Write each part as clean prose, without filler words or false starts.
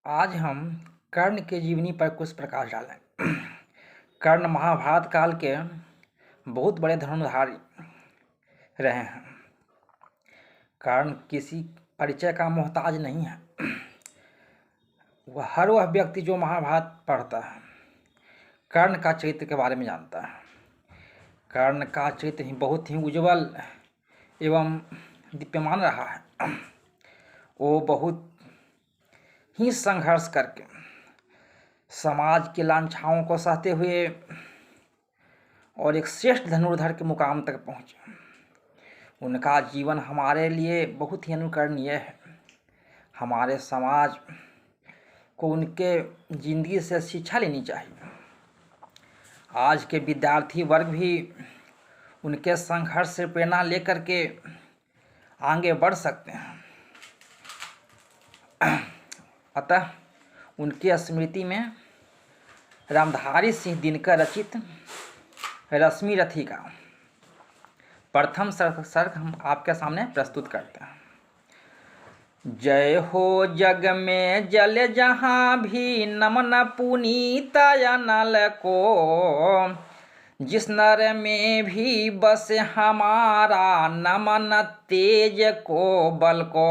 आज हम कर्ण के जीवनी पर कुछ प्रकाश डालें। कर्ण महाभारत काल के बहुत बड़े धनुर्धारी रहे हैं। कर्ण किसी परिचय का मोहताज नहीं है। वह व्यक्ति जो महाभारत पढ़ता है कर्ण का चरित्र के बारे में जानता है। कर्ण का चरित्र ही बहुत ही उज्जवल एवं दीप्यमान रहा है। वो बहुत ही संघर्ष करके समाज के लांछाओं को सहते हुए और एक श्रेष्ठ धनुर्धर के मुकाम तक पहुँचे। उनका जीवन हमारे लिए बहुत ही अनुकरणीय है। हमारे समाज को उनके जिंदगी से शिक्षा लेनी चाहिए। आज के विद्यार्थी वर्ग भी उनके संघर्ष से प्रेरणा लेकर के आगे बढ़ सकते हैं। अतः उनकी स्मृति में रामधारी सिंह दिनकर रचित रश्मि रथी का प्रथम सर्ग हम आपके सामने प्रस्तुत करते हैं। जय हो जग में जल जहाँ भी नमन पुनीत अनल को, जिस नर में भी बस हमारा नमन तेज को बल को।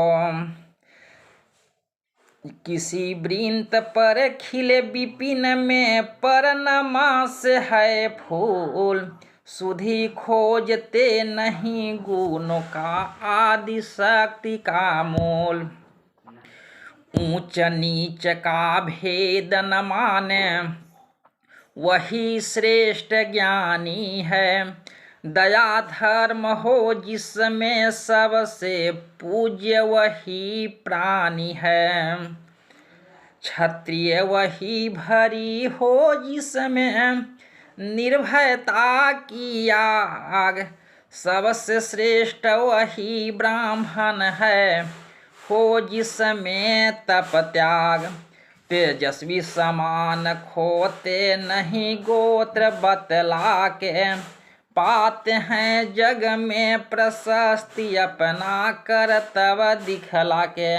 किसी वृंत पर खिले विपिन में परनमास है फूल, सुधि खोजते नहीं गुणों का आदि शक्ति का मूल। ऊंच नीच का भेद न माने वही श्रेष्ठ ज्ञानी है, दया धर्म हो जिसमें सबसे पूज्य वही प्राणी है। क्षत्रिय वही भरी हो जिसमें निर्भयता की आग, सबसे श्रेष्ठ वही ब्राह्मण है हो जिसमें तप त्याग। तेजस्वी समान खोते नहीं गोत्र बतला के, पाते हैं जग में प्रशस्ति अपना करतब दिखला के।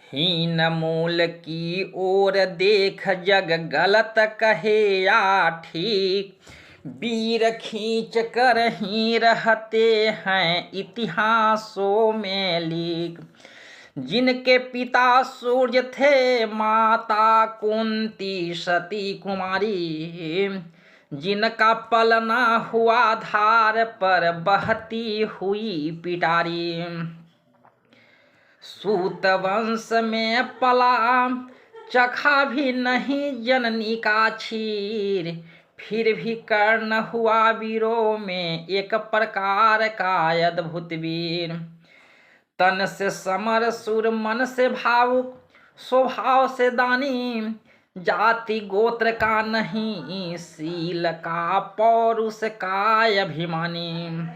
हीन मूल की ओर देख जग गलत कहे या ठीक, वीर खींच कर ही रहते हैं इतिहासों में लिख। जिनके पिता सूर्य थे माता कुंती सती कुमारी, जिनका पलना हुआ धार पर बहती हुई पिटारी। सूत वंश में पला चखा भी नहीं जननी का क्षीर, फिर भी कर्ण हुआ वीरों में एक प्रकार का अद्भुत वीर। तन से समर सुर मन से भावुक स्वभाव से दानी, जाति गोत्र का नहीं शील का पौरुष का अभिमानी।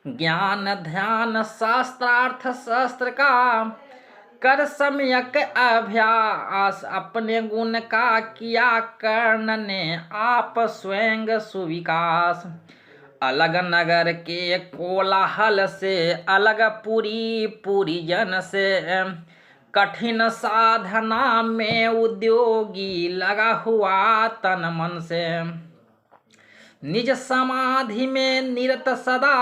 ज्ञान ध्यान शास्त्रार्थ शस्त्र का कर सम्यक अभ्यास, अपने गुण का किया कर्ण ने आप स्वयं सुविकास। अलग नगर के कोलाहल से अलग पुरी जन से, कठिन साधना में उद्योगी लगा हुआ तन मन से। निज समाधि में निरत सदा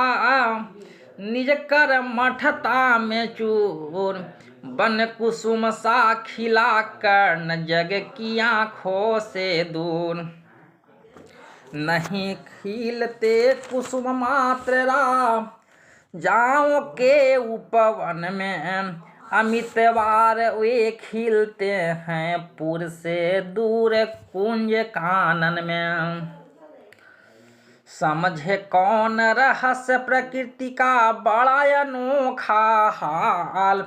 निज कर मठता में चूर, बन कुसुम सा खिला कर्ण जग की आँखों से दूर। नहीं खिलते कुसुम मात्र राम जाओ के उपवन में, अमितवार वे खिलते हैं पुर से दूर कुंज कानन में। समझे कौन रहस्य प्रकृति का बड़ा अनोखा हाल,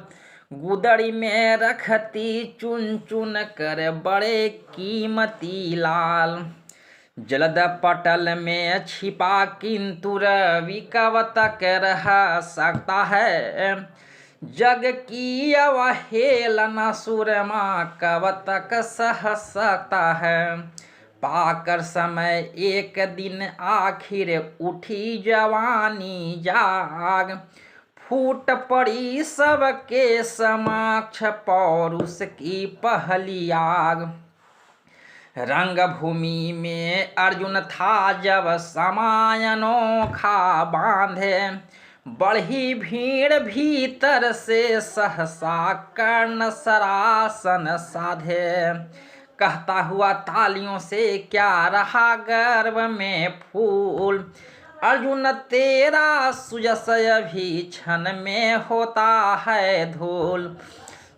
गुदड़ी में रखती चुन चुन कर बड़े कीमती लाल। जलद पटल में छिपा किंतु रवि कब तक रह सकता है, जग की अवहेलना सुरमा कब तक सह सकता है। पाकर समय एक दिन आखिर उठी जवानी जाग, फूट पड़ी सबके समक्ष पौरुष की पहली आग। रंगभूमि में अर्जुन था जब समय अनोखा बांधे, बढ़ी भीड़ भीतर से सहसा कर्ण सरासन साधे। कहता हुआ तालियों से क्या रहा गर्व में फूल, अर्जुन तेरा सुजस भी क्षण में होता है धूल।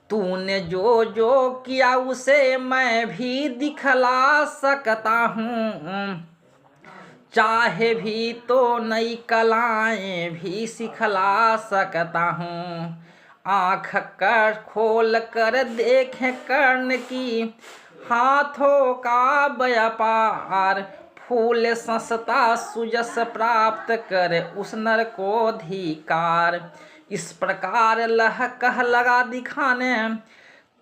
तूने जो जो किया उसे मैं भी दिखला सकता हूँ, चाहे भी तो नई कलाएं भी सिखला सकता हूँ। आँख कर खोल कर देखें कर्ण की, हाथों का व्यापार। फूल सस्ता सुजस प्राप्त कर उस नर को धिकार। इस प्रकार कह लगा दिखाने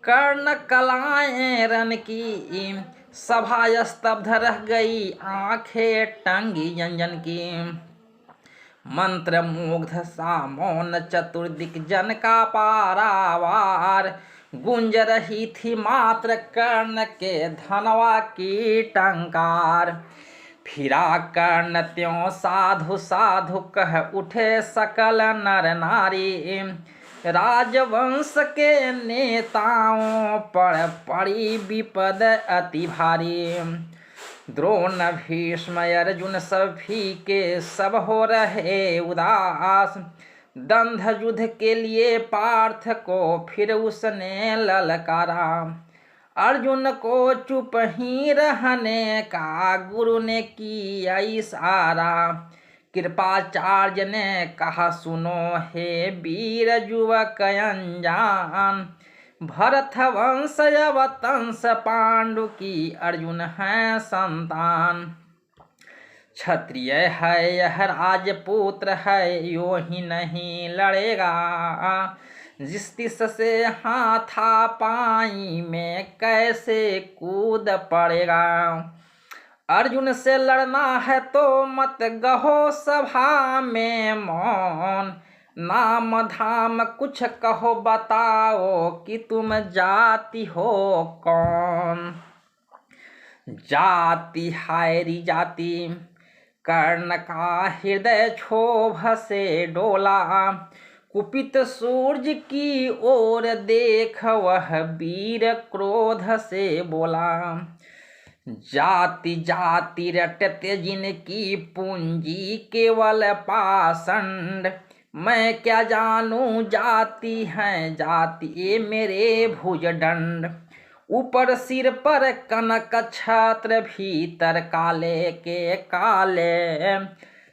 कर्ण कलाएं रन की। सभा स्तब्ध रह गई आंखें टंगी जन की। मंत्र मुग्ध सा मौन चतुर्दिक जन का पारावार। गूंज रही थी मात्र कर्ण के धनवा की टंकार। फिरा कर्ण त्यों साधु साधु कह उठे सकल नर नारी। राजवंश के नेताओं पर पड़ी विपद अति भारी। द्रोण भीष्म अर्जुन सभी के सब हो रहे उदास। दंध युद्ध के लिए पार्थ को फिर उसने ललकारा। अर्जुन को चुप ही रहने का गुरु ने किया इशारा। कृपाचार्य ने कहा सुनो हे वीर युवक अनजान। भरत वंश अवतंस पांडु की अर्जुन है संतान। क्षत्रिय है यह राजपुत्र है यो ही नहीं लड़ेगा। जिस दिस से हाथा पाई में कैसे कूद पड़ेगा। अर्जुन से लड़ना है तो मत गहो सभा में मौन। नाम धाम कुछ कहो बताओ कि तुम जाति हो कौन। जाति हायरी जाति कर्ण का हृदय क्षोभ से डोला। कुपित सूरज की ओर देख वह वीर क्रोध से बोला। जाति जाति रटते जिनकी पूंजी केवल पाषंड। मैं क्या जानूं जाति है जाति ये मेरे भुजदंड। ऊपर सिर पर कनक छत्र भीतर काले के काले।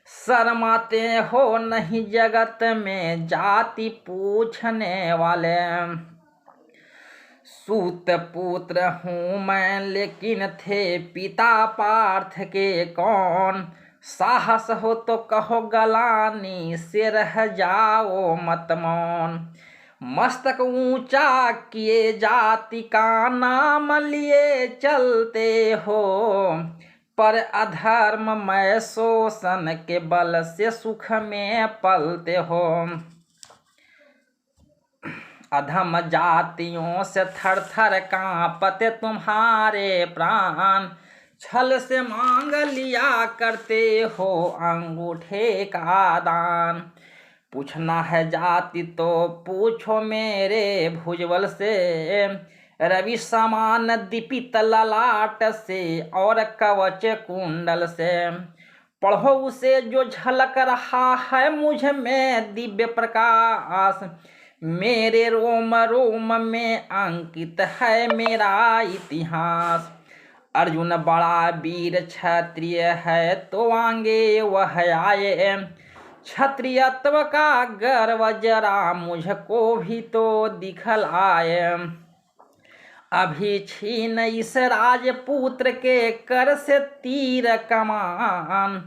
शर्माते हो नहीं जगत में जाति पूछने वाले। सूत पुत्र हूँ मैं लेकिन थे पिता पार्थ के कौन। साहस हो तो कहो गलानी से रह जाओ मत मौन। मस्तक ऊंचा किए जाति का नाम लिए चलते हो। पर अधर्म में शोषण के बल से सुख में पलते हो। अधम जातियों से थर थर कांपते तुम्हारे प्राण। छल से मांग लिया करते हो अंगूठे का दान। पूछना है जाति तो पूछो मेरे भुजबल से। रवि समान दीपित ललाट से और कवच कुंडल से। पढ़ो उसे जो झलक रहा है मुझ में दिव्य प्रकाश। मेरे रोम रोम में अंकित है मेरा इतिहास। अर्जुन बड़ा वीर क्षत्रिय है तो आगे वह आए। क्षत्रियत्व का गर्व जरा मुझको भी तो दिखलाए। अभी छीन इस राजपुत्र के कर से तीर कमान।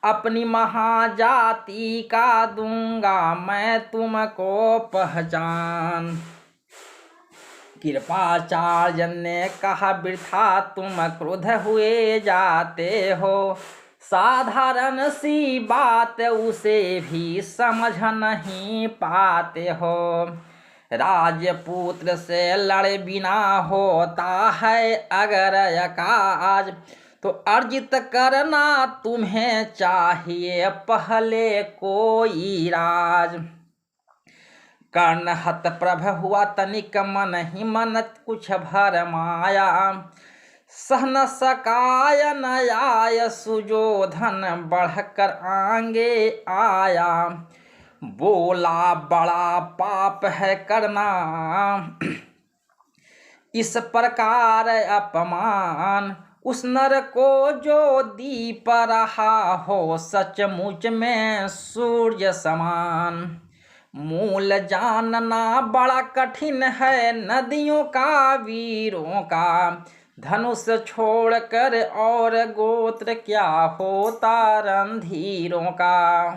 अपनी महाजाति का दूंगा मैं तुमको पहचान। कृपाचार्य ने कहा वृथा तुम क्रोध हुए जाते हो। साधारण सी बात उसे भी समझ नहीं पाते हो। राजपुत्र से लड़े बिना होता है अगर यकाज, तो अर्जित करना तुम्हें चाहिए पहले कोई राज। कर्ण हत प्रभ हुआ तनिक मन ही मन कुछ भर माया, सह न सकाय नयाय सुजोधन बढ़कर आगे आया। बोला बड़ा पाप है करना इस प्रकार अपमान, उस नर को जो दीप रहा हो सचमुच में सूर्य समान। मूल जानना बड़ा कठिन है नदियों का वीरों का, धनुष छोड़कर और गोत्र क्या होता रणधीरों का।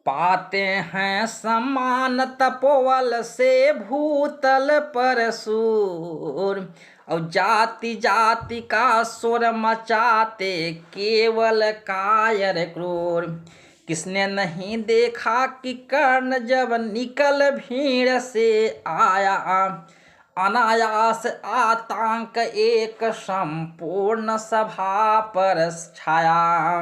पाते हैं समान तपोवल से भूतल पर सूर, और जाति जाति का सुर मचाते केवल कायर क्रूर। किसने नहीं देखा कि कर्ण जब निकल भीड़ से आया, अनायास आतंक एक संपूर्ण सभा पर छाया।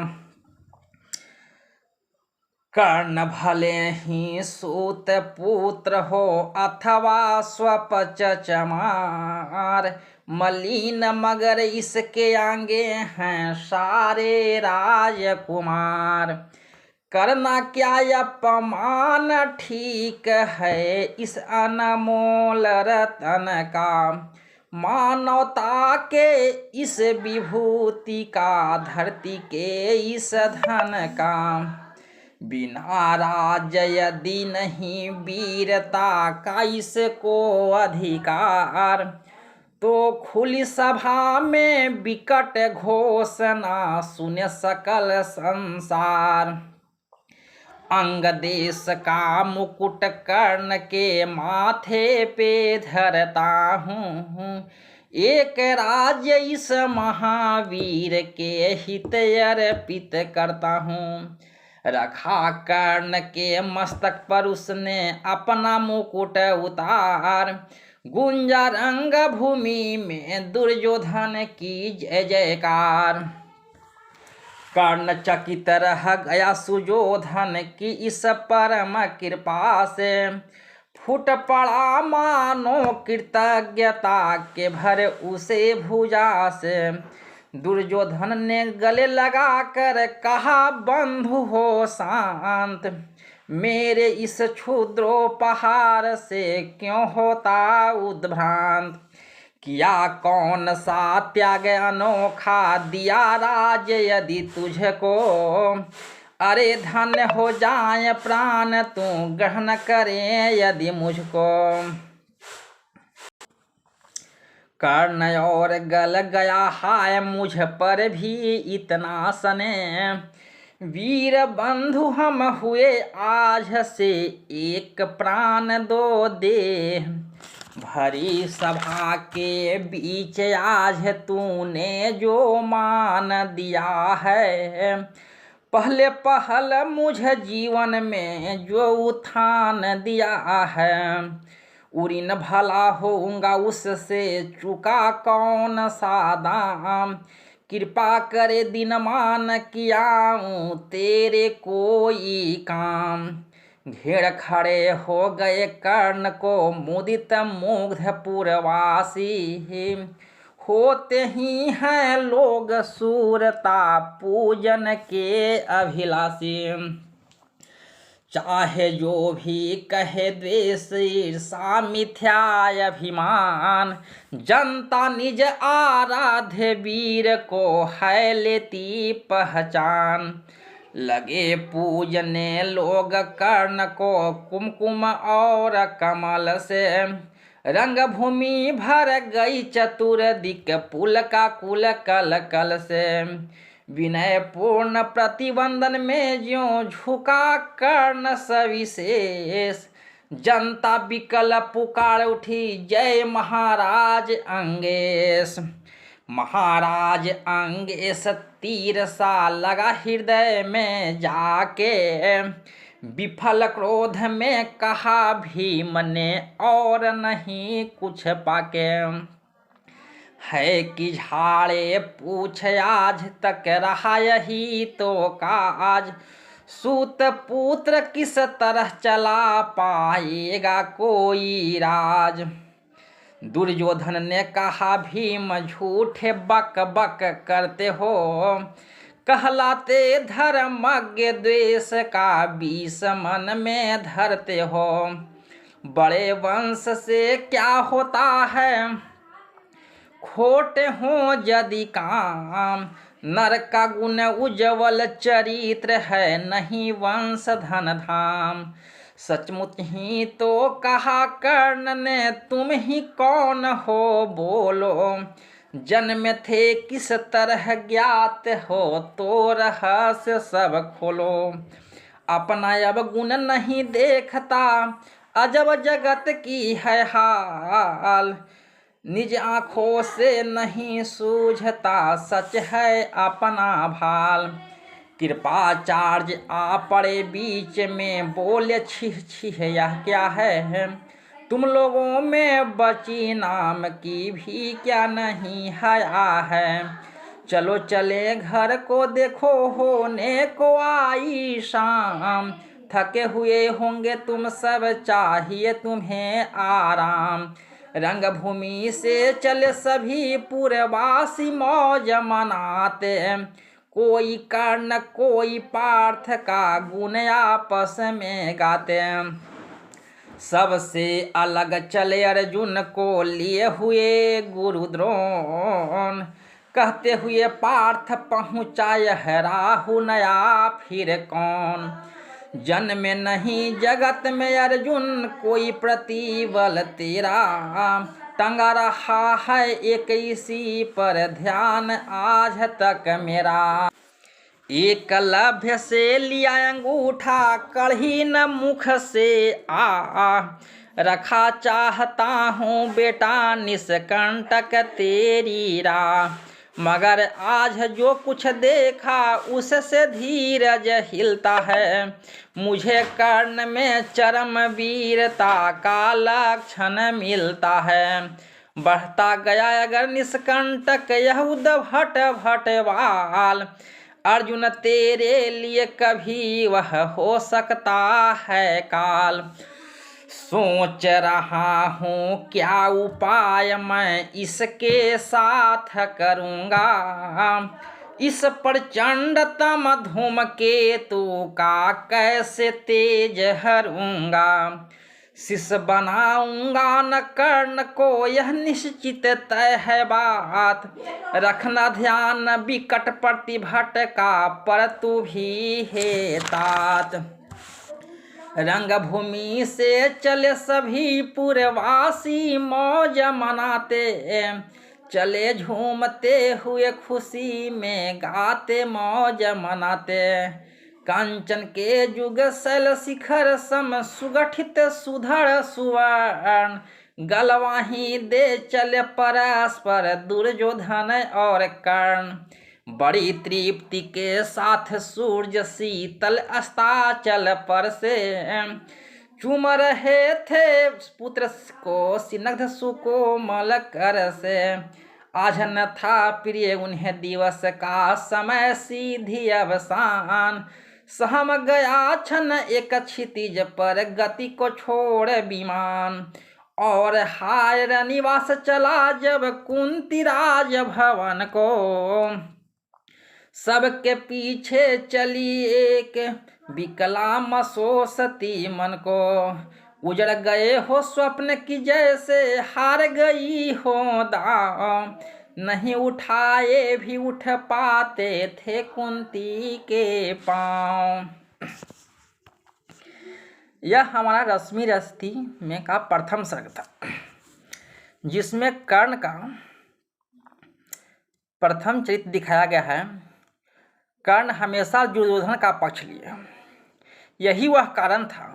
कर्ण भले ही सूत पुत्र हो अथवा स्वपच चमार, मलिन मगर इसके आगे हैं सारे राजकुमार। करना क्या अपमान ठीक है इस अनमोल रतन का, मानवता के इस विभूति का धरती के इस धन का। बिना राज यदि नहीं वीरता का इसको अधिकार, तो खुली सभा में विकट घोषणा सुने सकल संसार। अंग देश का मुकुट कर्ण के माथे पे धरता हूँ, एक राज्य इस महावीर के हित अर्पित करता हूँ। रखा कर्ण के मस्तक पर उसने अपना मुकुट उतार, गुंजा रंग भूमि में दुर्योधन की जय जयकार। कर्ण चकित रह गया सुजोधन की इस परम कृपा से, फूट पड़ा मानो कृतज्ञता के भर उसे भुजा से। दुर्योधन ने गले लगा कर कहा बंधु हो शांत, मेरे इस क्षुद्रोपहार से क्यों होता उद्भ्रांत। किया कौन सा त्याग अनोखा दिया राज यदि तुझको, अरे धन्य हो जाए प्राण तू ग्रहण करे यदि मुझको। कर्ण और गल गया हाय मुझ पर भी इतना सने, वीर बंधु हम हुए आज से एक प्राण दो दे। भरी सभा के बीच आज तूने जो मान दिया है, पहले पहल मुझे जीवन में जो उत्थान दिया है। उरीन भला होऊंगा उससे चुका कौन सा दाम, कृपा करे दिनमान कियाऊं तेरे कोई काम। घेर खड़े हो गए कर्ण को मुदित मुग्ध पुरवासी, होते ही हैं लोग सूरता पूजन के अभिलाषी। चाहे जो भी कहे द्वेष ईर्षा मिथ्या अभिमान, जनता निज आराध्य वीर को है लेती पहचान। लगे पूजने लोग कर्ण को कुमकुम और कमल से, रंग भूमि भर गई चतुर्दिक पुल का कुल कल कल से। विनय पूर्ण प्रतिबंधन में ज्यों झुका कर्ण सविशेष, जनता विकल पुकार उठी जय महाराज अंगेश। महाराज अंग इस तीर सा लगा हृदय में जाके, विफल क्रोध में कहा भीम ने और नहीं कुछ पाके। है कि झाड़े पूछ आज तक रहा यही तो काज, सूत पुत्र किस तरह चला पाएगा कोई राज। दुर्योधन ने कहा भीम झूठे बक बक करते हो, कहलाते धर्मज्ञ द्वेष का विष मन में धरते हो। बड़े वंश से क्या होता है खोटे हो यदि काम, नर का गुण उज्जवल चरित्र है नहीं वंश धन धाम। सचमुच ही तो कहा कर्ण ने तुम ही कौन हो बोलो, जन्म थे किस तरह ज्ञात हो तो रहस्य सब खोलो। अपना अब गुण नहीं देखता अजब जगत की है हाल, निज आँखों से नहीं सूझता सच है अपना भाल। कृपाचार्य आ पड़े बीच में बोले छिह छिह यह क्या है, तुम लोगों में बची नाम की भी क्या नहीं हया है। चलो चले घर को देखो होने को आई शाम, थके हुए होंगे तुम सब चाहिए तुम्हें आराम। रंगभूमि से चले सभी पूर्ववासी मौज मनाते, कोई कर्ण कोई पार्थ का गुण आपस में गाते। सबसे अलग चले अर्जुन को लिए हुए गुरु द्रोण, कहते हुए पार्थ पहुँचाए है राहु नया फिर कौन। जन्म नहीं जगत में अर्जुन कोई प्रतिबल तेरा, टंगा रहा है एक इसी पर ध्यान आज तक मेरा। एकलव्य से लिया अंगूठा कढ़ी न मुख से आ, रखा चाहता हूँ बेटा निष्कंटक तेरी राह। मगर आज जो कुछ देखा उससे धीरज हिलता है, मुझे कर्ण में चरम वीरता का लक्षण मिलता है। बढ़ता गया अगर निष्कंटक यह उद्भट भटवाल, अर्जुन तेरे लिए कभी वह हो सकता है काल। सोच रहा हूँ क्या उपाय मैं इसके साथ करूँगा, इस प्रचंड तम धूमकेतु का कैसे तेज हरूँगा। शिष्य बनाऊंगा न कर्ण को यह निश्चित तय है बात, रखना ध्यान विकट प्रतिभट का पर तू भी है तात। रंगभूमि से चले सभी पूर्ववासी मौज मनाते, चले झूमते हुए खुशी में गाते मौज मनाते। कांचन के युग शैल शिखर सम सुगठित सुधर सुवर्ण, गलवाही दे चले परस्पर दुर्योधन और कर्ण। बड़ी तृप्ति के साथ सूर्य शीतल अस्ताचल पर से, चूम रहे थे पुत्र को स्निग्ध सुकोमल कर से। आज न था प्रिय उन्हें दिवस का समय सीधी अवसान, सहम गया क्षण एक क्षितिज पर गति को छोड़ विमान। और हाय निवास चला जब कुंती राज भवन को, सबके पीछे चली एक विकला मसोसती मन को। उजड़ गए हो स्वप्न की जैसे हार गई हो दांव, नहीं उठाए भी उठ पाते थे कुंती के पांव। यह हमारा रश्मि रस्ती में का प्रथम सर्ग था, जिसमें कर्ण का प्रथम चरित्र दिखाया गया है। कर्ण हमेशा दुर्योधन का पक्ष लिए, यही वह कारण था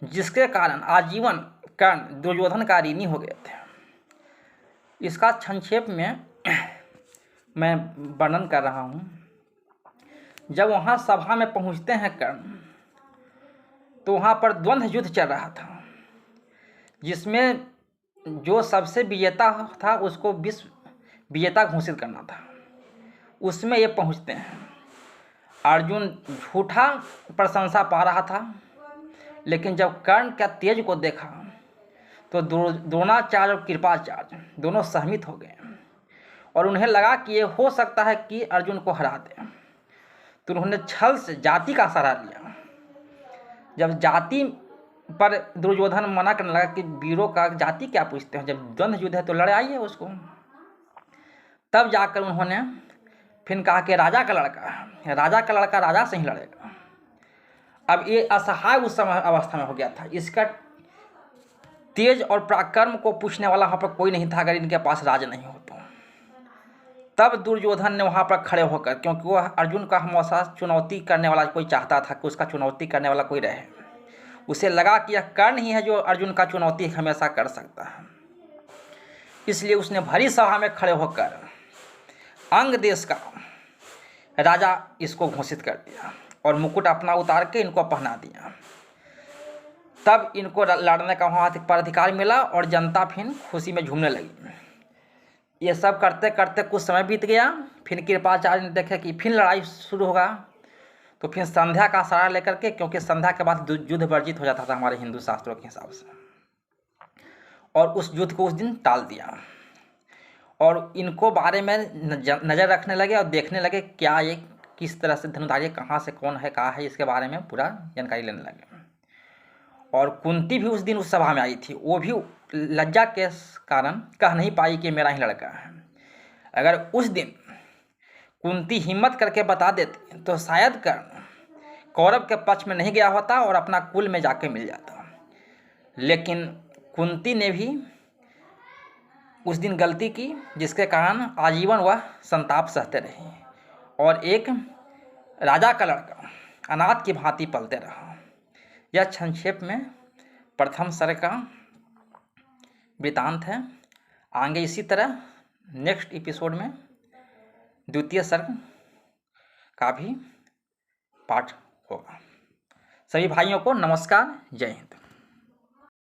जिसके कारण आजीवन कर्ण दुर्योधन का ऋणी हो गए थे। इसका संक्षेप में मैं वर्णन कर रहा हूँ। जब वहाँ सभा में पहुँचते हैं कर्ण, तो वहाँ पर द्वंद्व युद्ध चल रहा था, जिसमें जो सबसे विजेता था उसको विश्व विजेता घोषित करना था। उसमें ये पहुँचते हैं। अर्जुन झूठा प्रशंसा पा रहा था, लेकिन जब कर्ण का तेज को देखा तो द्रोणाचार्य और कृपाचार्य दोनों सहमित हो गए और उन्हें लगा कि ये हो सकता है कि अर्जुन को हरा दे। तो उन्होंने छल से जाति का सहारा लिया। जब जाति पर दुर्योधन मना करने लगा कि वीरों का जाति क्या पूछते हैं, जब द्वंद्व युद्ध है तो लड़ाई है उसको, तब जाकर उन्होंने फिर कहा कि राजा का लड़का राजा से ही लड़ेगा। अब ये असहाय उस समय अवस्था में हो गया था। इसका तेज और पराक्रम को पूछने वाला वहाँ पर कोई नहीं था अगर इनके पास राज नहीं हो तो। तब दुर्योधन ने वहाँ पर खड़े होकर, क्योंकि वह अर्जुन का हमेशा चुनौती करने वाला कोई चाहता था कि उसका चुनौती करने वाला कोई रहे। उसे लगा कि यह कर्ण ही है जो अर्जुन का चुनौती हमेशा कर सकता है। इसलिए उसने भरी सभा में खड़े होकर अंग देश का राजा इसको घोषित कर दिया और मुकुट अपना उतार के इनको पहना दिया। तब इनको लड़ने का वहाँ पर अधिकार मिला और जनता फिर खुशी में झूमने लगी। ये सब करते करते कुछ समय बीत गया। फिर कृपाचार्य ने देखा कि फिर लड़ाई शुरू होगा, तो फिर संध्या का सहारा लेकर के, क्योंकि संध्या के बाद युद्ध वर्जित हो जाता था हमारे हिंदू शास्त्रों के हिसाब से, और उस युद्ध को उस दिन टाल दिया। और इनको बारे में नज़र रखने लगे और देखने लगे क्या ये किस तरह से धनुधारी, कहाँ से कौन है कहाँ है, इसके बारे में पूरा जानकारी लेने लगे। और कुंती भी उस दिन उस सभा में आई थी। वो भी लज्जा के कारण कह नहीं पाई कि मेरा ही लड़का है। अगर उस दिन कुंती हिम्मत करके बता देती तो शायद कर्ण कौरव के पक्ष में नहीं गया होता और अपना कुल में जाके मिल जाता। लेकिन कुंती ने भी उस दिन गलती की, जिसके कारण आजीवन वह संताप सहते रही और एक राजा का लड़का अनाथ की भांति पलते रहा। यह संक्षेप में प्रथम सर्ग का वृतांत है। आगे इसी तरह नेक्स्ट एपिसोड में द्वितीय सर्ग का भी पाठ होगा। सभी भाइयों को नमस्कार, जय हिंद।